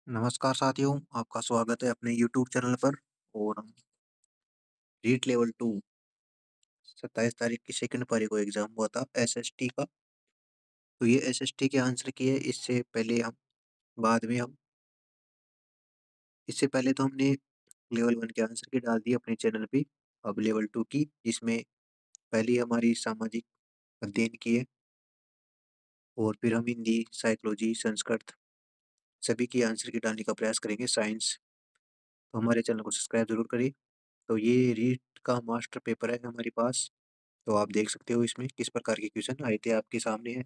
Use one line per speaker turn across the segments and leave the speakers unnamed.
नमस्कार साथियों, आपका स्वागत है अपने यूट्यूब चैनल पर। और हम रीट लेवल 2 27 तारीख की सेकंड पारी को एग्जाम हुआ था एसएसटी का। तो ये एसएसटी के आंसर की है। इससे पहले तो हमने लेवल 1 के आंसर की डाल दी अपने चैनल पे। अब लेवल 2 की, जिसमें पहली हमारी सामाजिक अध्ययन की है, और फिर हम हिंदी, साइकोलॉजी, संस्कृत सभी की आंसर की डालने का प्रयास करेंगे, साइंस। तो हमारे चैनल को सब्सक्राइब जरूर करिए। तो ये रीट का मास्टर पेपर है हमारे पास। तो आप देख सकते हो इसमें किस प्रकार के क्वेश्चन आए थे, आपके सामने है।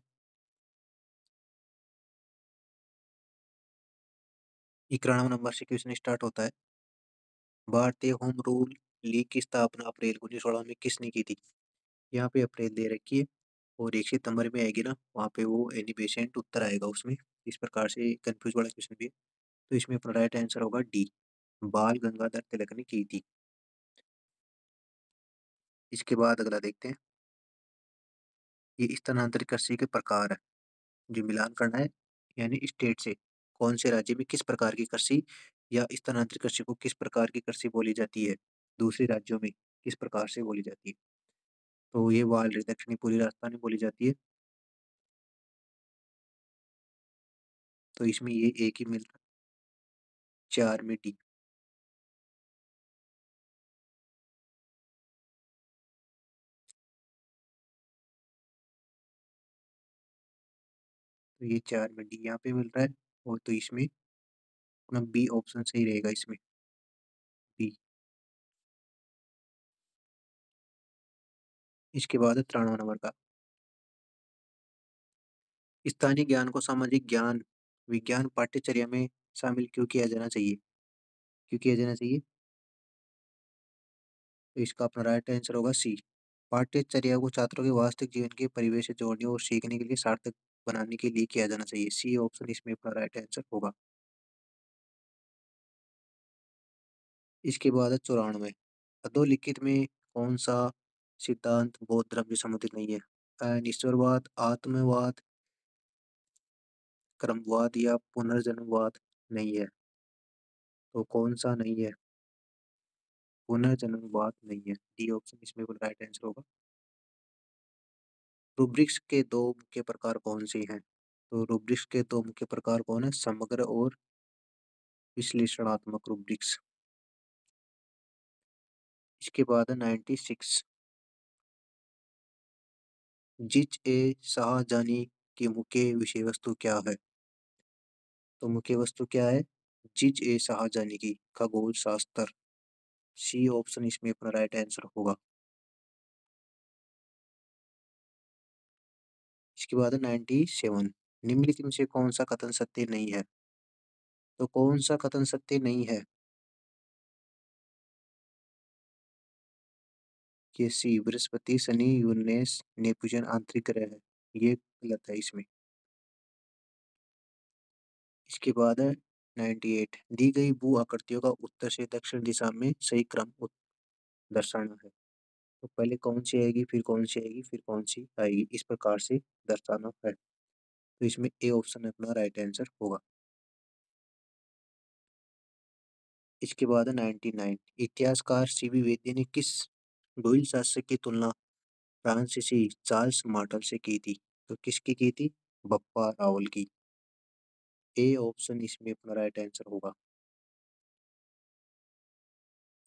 91 नंबर से क्वेश्चन स्टार्ट होता है। भारतीय होम रूल लीग की स्थापना अप्रैल 1916 में किसने की थी? यहाँ पे अप्रैल दे रखी है, और 1 सितंबर में आएगी ना, वहाँ पे वो एनी बेसेंट उत्तर आएगा उसमें। इस प्रकार से कंफ्यूज वाला क्वेश्चन भी है। तो इसमें अपना राइट आंसर होगा डी, बाल गंगाधर तिलक ने की थी। इसके बाद अगला देखते हैं। ये स्थानांतरित कृषि के प्रकार है, जो मिलान करना है, यानी स्टेट से कौन से राज्य में किस प्रकार की कृषि या स्थानांतरित कृषि को किस प्रकार की कृषि बोली जाती है, दूसरे राज्यों में किस प्रकार से बोली जाती है। तो ये वाल दक्षिणी पूर्वी राजस्थान में बोली जाती है। तो इसमें ये एक ही मिल रहा है, 4 में डी। तो ये 4 में डी यहाँ पे मिल रहा है। और तो इसमें अपना बी ऑप्शन सही रहेगा, इसमें बी। इसके बाद है 93 नंबर का। स्थानीय ज्ञान को सामाजिक ज्ञान विज्ञान पाठ्यचर्या में शामिल क्यों किया जाना चाहिए? क्यों किया जाना चाहिए? तो इसका अपना राइट आंसर होगा सी। पाठ्यचर्या को छात्रों के वास्तविक जीवन के परिवेश से जोड़ने और सीखने के लिए सार्थक बनाने के लिए किया जाना चाहिए। सी ऑप्शन इसमें अपना राइट आंसर होगा। इसके बाद है 94। अधोलिखित में कौन सा सिद्धांत बौद्ध धर्म से संबंधित नहीं है? अनिश्वरवाद, आत्मवाद, क्रमवाद या पुनर्जन्मवाद नहीं है। तो कौन सा नहीं है? पुनर्जन्मवाद नहीं है। डी ऑप्शन इसमें राइट आंसर होगा। रूब्रिक्स के दो मुख्य प्रकार कौन से हैं? तो रूब्रिक्स के दो मुख्य प्रकार कौन है? समग्र और विश्लेषणात्मक रूब्रिक्स। इसके बाद है 96। जिच ए शाहजहानी की मुख्य विषय वस्तु क्या है? तो मुख्य वस्तु क्या है जिच ए शाहजहानी की? खगोल शास्त्र। सी ऑप्शन इसमें अपना राइट आंसर होगा। इसके बाद है 97। निम्नलिखित में से कौन सा कथन सत्य नहीं है? तो कौन सा कथन सत्य नहीं है? कि सी बृहस्पति, शनि, यूरेनस, नेपच्यून आंतरिक ग्रह है। ये गलत है इसमें। इसके बाद है 98। दी गई भू आकृतियों का उत्तर से दक्षिण दिशा में सही क्रम दर्शाना है। तो पहले कौन सी आएगी, फिर कौन सी आएगी, फिर कौन सी आएगी, इस प्रकार से दर्शाना है। तो इसमें ए ऑप्शन अपना राइट आंसर होगा। इसके बाद है 99। इतिहासकार सीवी वेद्य ने किस डोइल शास्त्र की तुलना फ्रांसीसी चार्ल्स मार्टल से की थी? तो किसकी की थी? बप्पा रावल की। ए ऑप्शन इसमें अपना राइट आंसर होगा।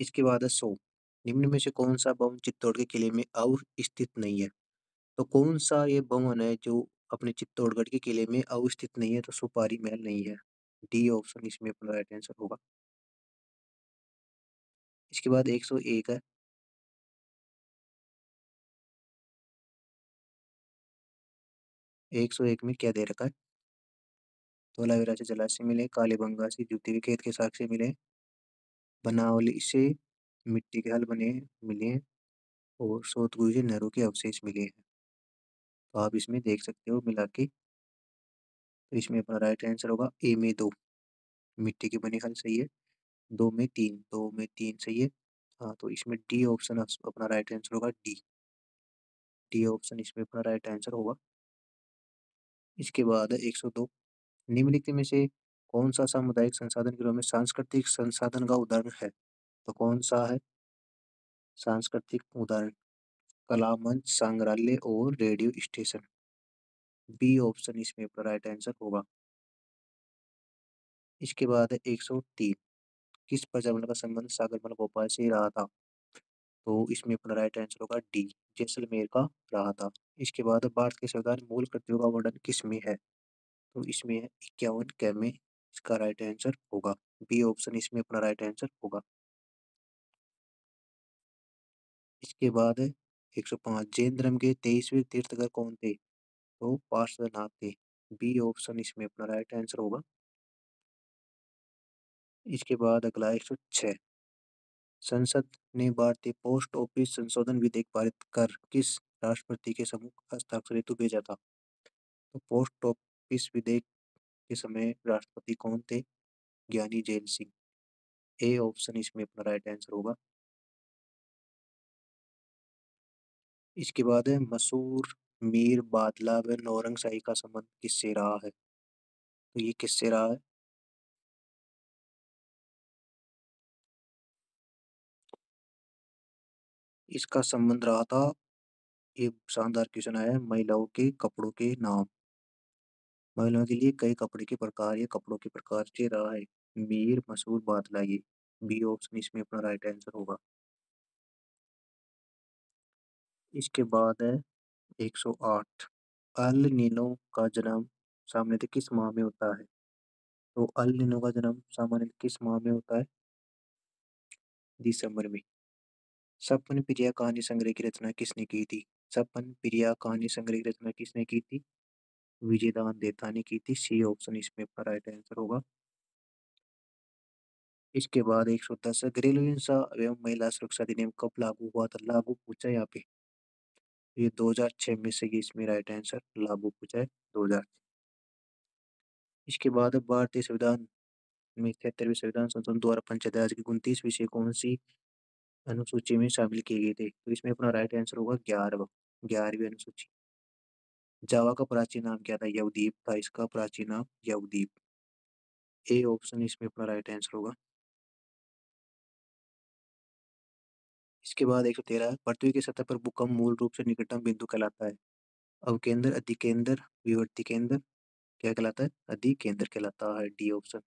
इसके बाद है 100। निम्न में से कौन सा भवन चित्तौड़ के किले में अवस्थित नहीं है? तो कौन सा ये भवन है जो अपने चित्तौड़गढ़ के किले में अवस्थित नहीं है? तो सुपारी महल नहीं है। डी ऑप्शन इसमें अपना राइट आंसर होगा। इसके बाद 101 है। 101 में क्या दे रखा है? धौलावीरा से जलाशय मिले, कालीबंगा से जूती के खेत के साक्ष्य मिले, बनावली से मिट्टी के हल बने मिले हैं, और सोतगुरु से नहरों के अवशेष मिले हैं। तो आप इसमें देख सकते हो मिला के। तो इसमें अपना राइट आंसर होगा ए में 2, मिट्टी की बनी हल सही है। 2 में 3, 2 में 3 सही है। हाँ, तो इसमें डी ऑप्शन अपना राइट आंसर होगा। डी, डी ऑप्शन इसमें अपना राइट आंसर होगा। इसके बाद है 102। निम्नलिखित में से कौन-सा सामुदायिक संसाधन गृह में सांस्कृतिक संसाधन का उदाहरण है? तो कौन-सा है सांस्कृतिक उदाहरण? कला मंच, संग्रहालय और रेडियो स्टेशन। बी ऑप्शन इसमें आपका राइट आंसर होगा। इसके बाद है 103, किस पर्यावरण का संबंध सागरमाला भोपाल से रहा था? तो इसमें अपना राइट आंसर होगा डी, जैसलमेर का रहा था। इसके बाद भारत के संविधान मूल कृतियों का वर्णन किसमें है? तो इसमें है 51 क में इसका राइट आंसर होगा। बी ऑप्शन इसमें अपना राइट आंसर होगा। इसके बाद है 105, जैन धर्म के 23वें तीर्थंकर कौन थे? तो पार्श्वनाथ थे। बी ऑप्शन इसमें अपना राइट आंसर होगा। इसके बाद अगला 106, संसद ने भारतीय पोस्ट ऑफिस संशोधन विधेयक पारित कर किस राष्ट्रपति के सम्मुख हस्ताक्षर हेतु भेजा था? तो पोस्ट ऑफिस विधेयक के समय राष्ट्रपति कौन थे? ज्ञानी जैल सिंह। ए ऑप्शन इसमें अपना राइट आंसर होगा। इसके बाद है मसूर, मीर, बादला व नौरंगशाही का संबंध किससे रहा है? तो ये किससे रहा है? इसका संबंध रहा था, ये शानदार क्वेश्चन आया है, महिलाओं के कपड़ों के नाम। महिलाओं के लिए कई कपड़े के प्रकार या कपड़ों के प्रकार से रहा है। मीर, मसूर, बादला, ये बी ऑप्शन इसमें अपना राइट आंसर होगा। इसके बाद है 108, अल नीनो का जन्म सामान्यतः किस माह में होता है? तो अल नीनो का जन्म सामान्यतः किस माह में होता है? दिसंबर में। सपन प्रिया कहानी संग्रह की रचना किसने की थी? सपन प्रिया कहानी संग्रह की रचना किसने की थी? विजयदान देथा ने की थी। सी ऑप्शन इसमें आपका राइट आंसर होगा। इसके बाद 110, घरेलू हिंसा एवं महिला सुरक्षा अधिनियम कब लागू हुआ था? लागू पूछा है यहाँ पे। ये 2006 में से, ये इसमें राइट आंसर लागू पूछा है 2000। इसके बाद भारतीय संविधान में 73वें संविधान संशोधन द्वारा पंचायती राज की 29 विषय कौन सी अनुसूची में शामिल किए गए थे? तो इसमें अपना राइट आंसर होगा 11वीं अनुसूची। जावा का प्राचीन नाम क्या था? यवद्वीप था इसका प्राचीन नाम, यवद्वीप। ए ऑप्शन इसमें अपना राइट आंसर होगा। इसके बाद 113, पृथ्वी की सतह पर भूकंप मूल रूप से निकटतम बिंदु कहलाता है? अवकेंद्र, अधिकेंद्र, विवर्ती केंद्र, क्या कहलाता है? अधिकेंद्र कहलाता है। D option.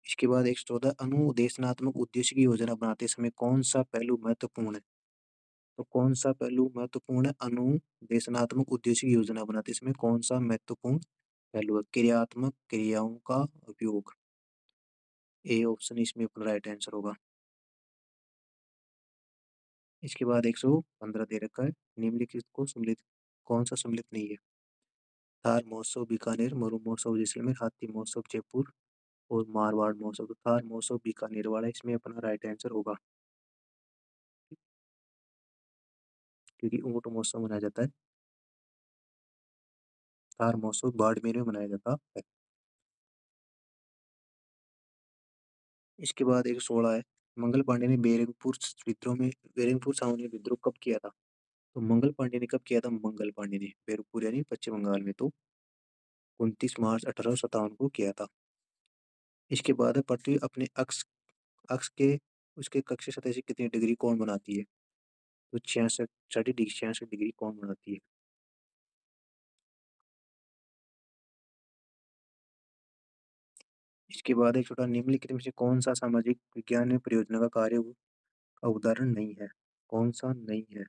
इसके बाद 114, अनुदेशनात्मक उद्देश्य की योजना बनाते समय कौन सा पहलू महत्वपूर्ण है? तो कौन सा पहलू महत्वपूर्ण है अनुदेशनात्मक उद्देश्य की योजना बनाते समय? कौन सा महत्वपूर्ण पहलू है? क्रियात्मक क्रियाओं का उपयोग। ए ऑप्शन इसमें अपना राइट आंसर होगा। इसके बाद 115 दे रखा है, निम्नलिखित को सम्मिलित, कौन सा सम्मिलित नहीं है? थार महोत्सव बीकानेर, मरु महोत्सव जैसलमेर, हाथी महोत्सव जयपुर और मारवाड़ महोत्सव। तो थार महोत्सव बीकानेर वाला इसमें अपना राइट आंसर होगा, क्योंकि ऊंट महोत्सव मनाया जाता है। थार महोत्सव बाड़मेर में मनाया जाता है। इसके बाद 116 है, मंगल पांडे ने बेरंगपुर छावनी विद्रोह कब किया था? तो मंगल पांडे ने कब किया था? मंगल पांडे ने बेरंगपुर यानी पश्चिम बंगाल में, तो 29 मार्च 1857 को किया था। इसके बाद है, पृथ्वी अपने अक्ष अक्ष के उसके कक्षीय सतह से कितनी डिग्री कोण बनाती है? तो 66 डिग्री कोण बनाती है। इसके बाद एक छोटा, निम्नलिखित में से कौन सा सामाजिक विज्ञान में परियोजना का कार्य का उदाहरण नहीं है? कौन सा नहीं है?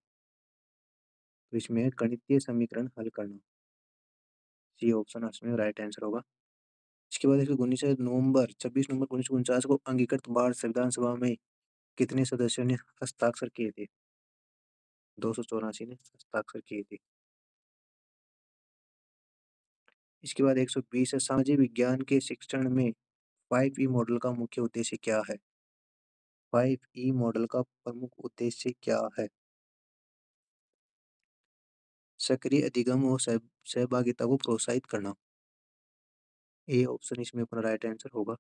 तो इसमें है गणितीय समीकरण हल करना। सी ऑप्शन इसमें राइट आंसर होगा। इसके बाद 26 नवंबर 1949 को अंगीकृत भारत संविधान सभा में कितने सदस्यों ने हस्ताक्षर किए थे? 284 ने हस्ताक्षर किए थे। इसके बाद 120 है, सामाजिक विज्ञान के शिक्षण में 5E मॉडल का मुख्य उद्देश्य क्या है? 5E मॉडल का प्रमुख उद्देश्य क्या है? सक्रिय अधिगम और सहभागिता को प्रोत्साहित करना। ए ऑप्शन इसमें अपना राइट आंसर होगा।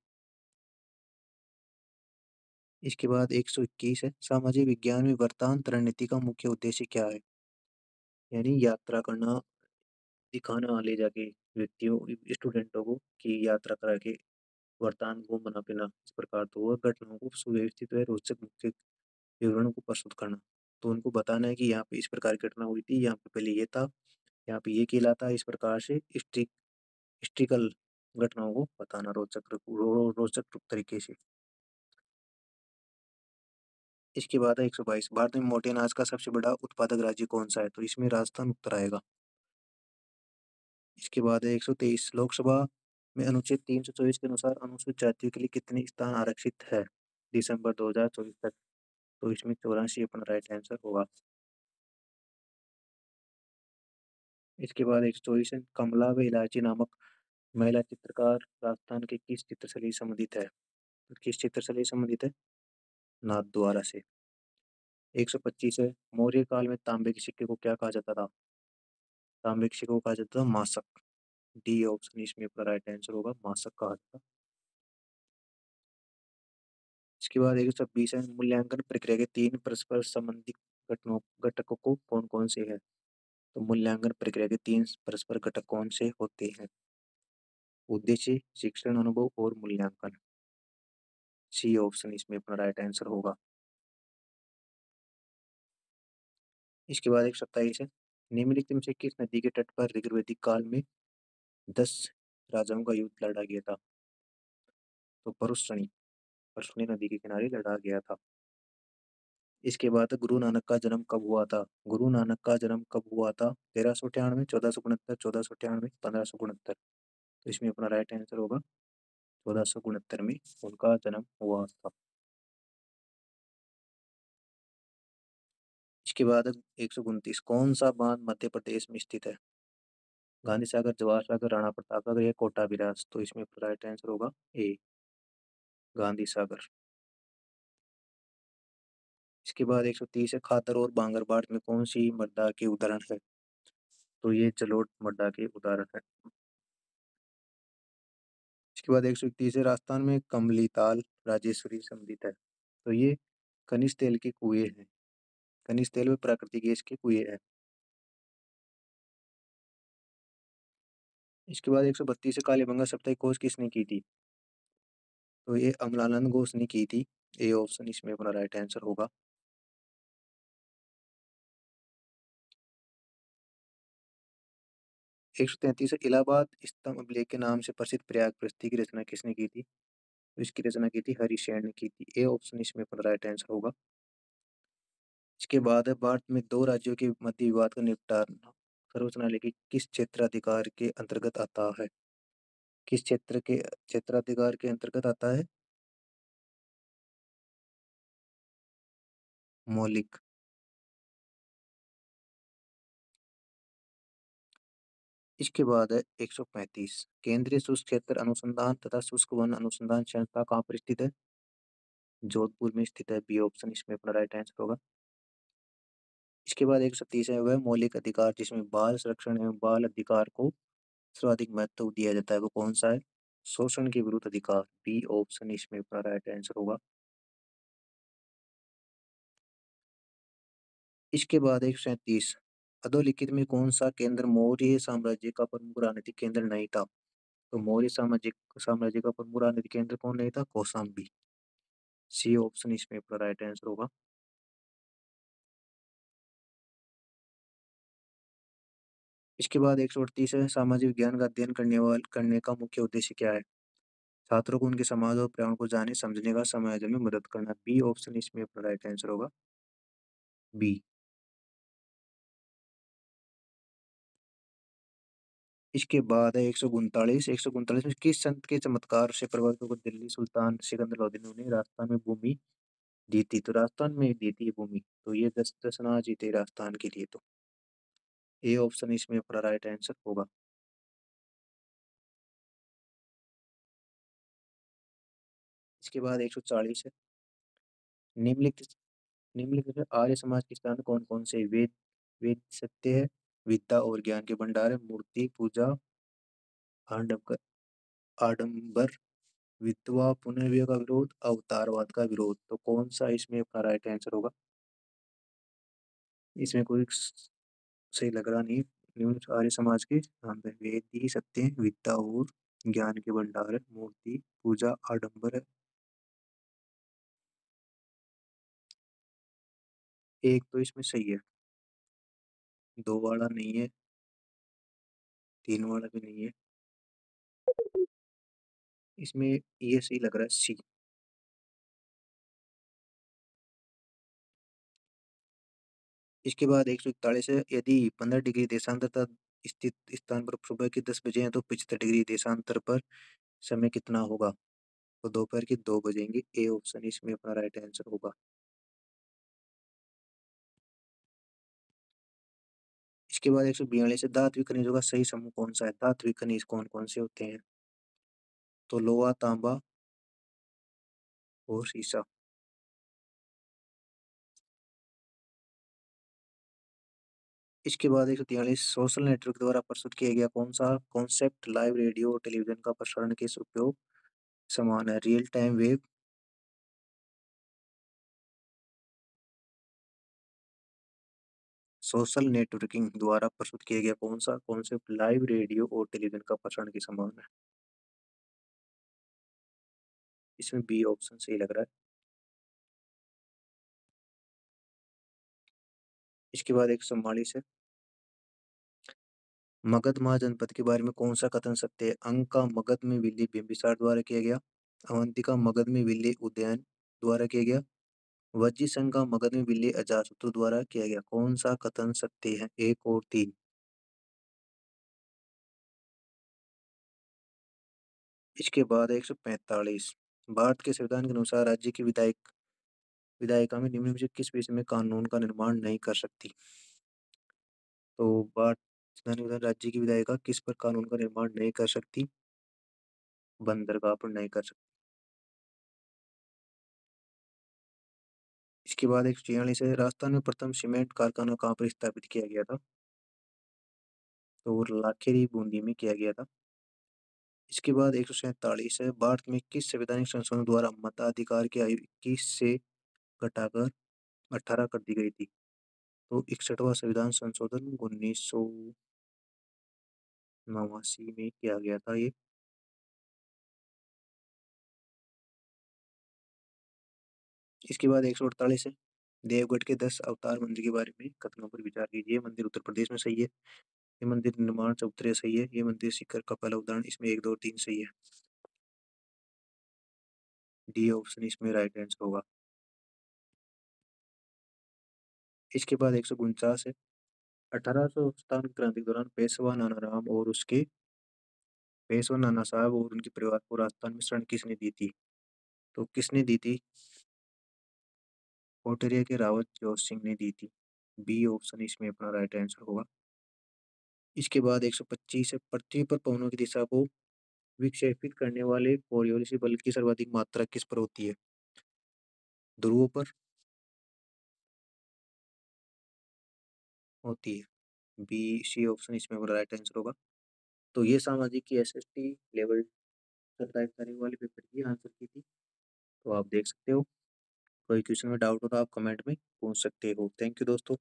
इसके बाद 121 है, सामाजिक विज्ञान में वर्तमान रणनीति का मुख्य उद्देश्य क्या है? यानी यात्रा करना, दिखाना ले जाके व्यक्तियों स्टूडेंटों को कि यात्रा करा के वर्तमान को बना-पिना इस प्रकार तो वह घटनाओं को सुव्यवस्थित व रोचक मुख्य विवरणों को प्रस्तुत करना। तो उनको बताना है कि यहाँ पे इस प्रकार की घटना हुई थी, यहाँ पे पहले ये था, यहाँ पे ये किला था, इस प्रकार से हिस्ट्रिकल घटनाओं को बताना रोचक तरीके से। इसके बाद है 122 भारत में मोटे अनाज का सबसे बड़ा उत्पादक राज्य कौन-सा है? तो इसमें राजस्थान उत्तर आएगा। इसके बाद है 123 लोकसभा में अनुच्छेद 324 के अनुसार अनुसूचित जातियों के लिए कितने स्थान आरक्षित है? दिसंबर 2024 तक। तो इसमें 84 अपना राइट आंसर होगा। इसके बाद 124 है कमला व इलायची नामक महिला चित्रकार राजस्थान के किस चित्रशैली से संबंधित है? तो किस चित्रशैली से संबंधित है? नाथद्वारा से। 125 है मौर्य काल में तांबे के सिक्के को क्या कहा जाता था? तांबे के सिक्के को कहा जाता था मासक। डी ऑप्शन इसमें आपका राइट आंसर होगा, मासक कहा जाता। इसके बाद 126 है मूल्यांकन प्रक्रिया के 3 परस्पर संबंधित घटकों को कौन-कौन से है? तो मूल्यांकन प्रक्रिया के 3 परस्पर घटक कौन से होते हैं? उद्देश्य, शिक्षण अनुभव और मूल्यांकन। सी ऑप्शन इसमें अपना राइट आंसर होगा। इसके बाद 127 है निम्नलिखित में से किस नदी के तट पर ऋग्वैदिक काल में 10 राजाओं का युद्ध लड़ा गया था? तो परसुनी नदी के किनारे लड़ा गया था। इसके बाद गुरु नानक का जन्म कब हुआ था? गुरु नानक का जन्म कब हुआ था? 1398, 1469, 1498, 1569। तो इसमें अपना राइट आंसर होगा 1469 में उनका जन्म हुआ था। इसके बाद 129 कौन सा बांध मध्य प्रदेश में स्थित है? गांधी सागर, जवाहर सागर, राणा प्रताप सागर या कोटा बिरास। तो इसमें राइट आंसर होगा ए, गांधी सागर। इसके बाद 130 है खादर और बांगरबाड़ में कौन सी मृदा के उदाहरण है? तो ये जलोढ़ मृदा के उदाहरण है। इसके बाद 131 है राजस्थान में कमलीताल राजेश्वरी संबंधित है। तो ये खनिज तेल के कुएं हैं। खनिज तेल व प्राकृतिक गैस के कुएं हैं। इसके बाद 132 है कालीबंगा साप्ताहिक खोज किसने की थी? तो ये अमलानंद घोष ने की थी। ए ऑप्शन इसमें अपना राइट आंसर होगा। 133 है इलाहाबाद स्तंभ अभिलेख के नाम से प्रसिद्ध प्रयाग प्रस्ती की रचना किसने की थी? तो इसकी रचना की थी हरिशैन ने की थी। ए ऑप्शन इसमें अपना राइट आंसर होगा। इसके बाद है भारत में दो राज्यों के मध्य विवाद का निपटारा सर्वोच्च न्यायालय के किस क्षेत्राधिकार के अंतर्गत आता है? किस क्षेत्राधिकार के अंतर्गत आता है? मौलिक। इसके बाद है 135 केंद्रीय शुष्क क्षेत्र अनुसंधान तथा शुष्क वन अनुसंधान संस्था कहाँ पर स्थित है? जोधपुर में स्थित है। बी ऑप्शन इसमें अपना राइट आंसर होगा। इसके बाद 130 है वह मौलिक अधिकार जिसमें बाल संरक्षण एवं बाल अधिकार को सर्वाधिक महत्व दिया जाता है वो कौन सा है? शोषण के विरुद्ध अधिकार। बी ऑप्शन इसमें अपना राइट आंसर होगा। इसके बाद 137 अधोलिखित में कौन सा केंद्र मौर्य साम्राज्य का प्रमुख राजनीतिक केंद्र नहीं था? तो मौर्य सामाजिक साम्राज्य का प्रमुख राजनीतिक केंद्र कौन नहीं था? कौशाम्बी। सी ऑप्शन इसमें अपना राइट आंसर होगा। इसके बाद 138 है सामाजिक विज्ञान का अध्ययन करने का मुख्य उद्देश्य क्या है? छात्रों को उनके समाज और पर्यावरण को जाने समझने का समायोजन में मदद करना। बी ऑप्शन इसमें अपना राइट आंसर होगा। बी। इसके बाद है 139 139 में किस संत के चमत्कार से प्रभावित होकर दिल्ली सुल्तान सिकंदर लोधी ने राजस्थान में भूमि जीती? तो राजस्थान में जीती है भूमि। तो ये 10 अनाज जीते राजस्थान के लिए। तो ए ऑप्शन इसमें अपना राइट आंसर होगा। इसके बाद 140 है निम्नलिखित निम्नलिखित में आर्य समाज के सिद्धांत कौन कौन से? वेद वेद सत्य है, विद्या और ज्ञान के भंडार है, मूर्ति पूजा, आडंबर आडंबर, विधवा पुनर्विवाह का विरोध, अवतारवाद का विरोध। तो कौन सा इसमें अपना राइट आंसर होगा? इसमें कोई सही लग रहा नहीं। निम्न आर्य समाज के नाम है वेदी सत्य विद्या और ज्ञान के भंडार है, मूर्ति पूजा आडंबर है। एक तो इसमें सही है, दो वाला नहीं है, तीन वाला भी नहीं है। इसमें ये सही लग रहा है, सी। इसके बाद 141 है, यदि 15 डिग्री देशांतर स्थित स्थान पर सुबह के 10 बजे हैं तो 75 डिग्री देशांतर पर समय कितना होगा? तो दोपहर के 2 बजेंगे। ए ऑप्शन इसमें अपना राइट आंसर होगा। इसके बाद 142 है, धात्विक खनिजों का सही समूह कौन सा है? धात्विक खनिज कौन कौन से होते हैं? तो लोहा तांबा और सीसा। इसके बाद 143, सोशल नेटवर्क द्वारा प्रस्तुत किया गया कौन सा कॉन्सेप्ट लाइव रेडियो और टेलीविजन का प्रसारण के उपयोग समान है? Real time web. Social networking द्वारा प्रस्तुत किया गया कौन सा कॉन्सेप्ट लाइव रेडियो और टेलीविजन का प्रसारण के समान है? इसमें बी ऑप्शन सही लग रहा है। इसके बाद 144 है, मगध महाजनपद के बारे में कौन सा कथन सत्य है? अंक का मगध में विल्ली बिंबिसार द्वारा किया गया, अवंतिका मगध में विल्ली उदयन द्वारा किया गया, वज्जी संघ का मगध में विल्ली अजातशत्रु द्वारा किया गया। कौन सा कथन सत्य है? एक और तीन। इसके बाद 145, भारत के संविधान के अनुसार राज्य की विधायिका में निम्न में से किस विषय में कानून का निर्माण नहीं कर सकती? तो भारत संविधान के अनुसार राज्य की विधायिका किस पर कानून का निर्माण नहीं कर सकती? बंदरगाह पर नहीं कर सकती। इसके बाद 146 है, राजस्थान में प्रथम सीमेंट कारखाना कहाँ पर स्थापित किया गया था? तो वो लाखेरी बूंदी में किया गया था। इसके बाद 147 है, भारत में किस संवैधानिक संशोधन द्वारा मताधिकार की आयु 21 से घटाकर 18 कर दी गई थी? तो 61वां संविधान संशोधन 1989 में किया गया था ये। इसके बाद 148 है, देवगढ़ के 10 अवतार मंदिर के बारे में कथनों पर विचार कीजिए। ये मंदिर उत्तर प्रदेश में सही है, ये मंदिर निर्माण चबूतरे सही है, ये मंदिर शिखर का पहला उदाहरण, इसमें एक दो तीन सही है। डी ऑप्शन इसमें राइट आंसर होगा। इसके बाद 149 है, 1857 क्रांति के दौरान पेशवा नानाराम और उसके पेशवा नाना साहब और उनके परिवार को राजस्थान में शरण किसने दी थी? तो किसने दी थी? कोटरिया के रावत जोत सिंह ने दी थी। बी ऑप्शन इसमें अपना राइट आंसर होगा। इसके बाद 125 है, पृथ्वी पर पवनों की दिशा को विक्षेपित करने वाले कोरियोलिस बल की सर्वाधिक मात्रा किस पर होती है? ध्रुवों पर होती है। बी सी ऑप्शन इसमें अपना राइट आंसर होगा। तो ये सामाजिक की एसएसटी लेवल 27 तारीख वाले पेपर की आंसर की थी। तो आप देख सकते हो। कोई क्वेश्चन में डाउट हो तो आप कमेंट में पूछ सकते हो। थैंक यू दोस्तों।